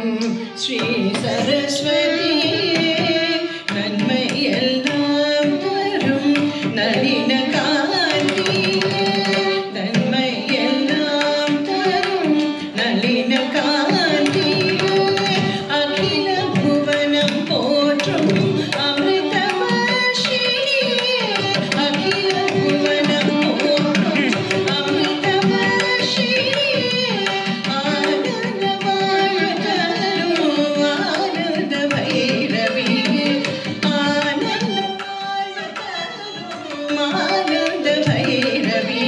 श्री सरस्वती नन्मै एल्लाम तरुम नलिन कांति नन्मै एल्लाम तरुम नलिन कांति अखिल भुवनम पोற்றும் अमृतवर्षिणी अखिल भुवनम पोற்றும் अमृतवर्षिणी आनंद वायुतनु आनंद भैरवी आनंद वायुतनु आनंद भैरवी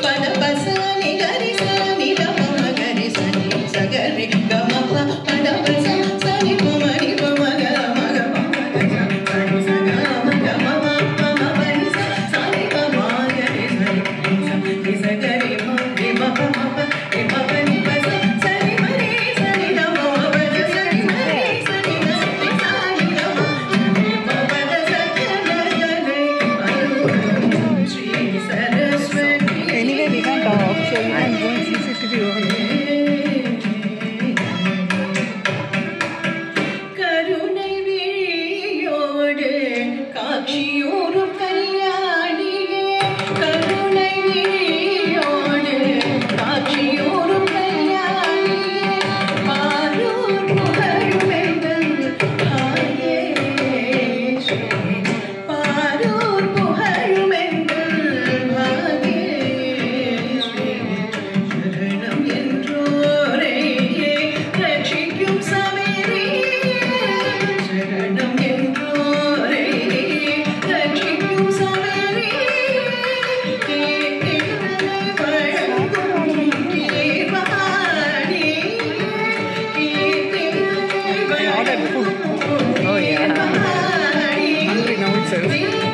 पद बसनि गरि सनि गम गरि सनि सगरि गम पद बस सनि मरि गम ग मग सनि सगम गम मम मरि सनि गम गरि सनि सगरि मरि मम मम मनि बस सनि मरि सनि गम पद सनि मरि सनि सनि गम पद सकल गले Shri Saraswati Anyway, we can talk, so you can go and see CCTV over there. கருணை விழியோடு காட்சியோரும் கல்யாணியே கருணை விழியோடு காட்சியோரும் கல்யாணியே பாரூர் புகழும் எங்கள் பாகேஸ்வரி பாரூர் புகழும் எங்கள் பாகேஸ்வரி சரணம் என்றோரே ரட்சிக்கும் சமேரி சரணம் என்றோரே ரட்சிக்கும் சமேரி கேட்கிறதை வழங்கும் தேவாடி கேட்கிறதை I ordered food. வழங்கும் Oh, yeah. தேவாடி Hungry now itself.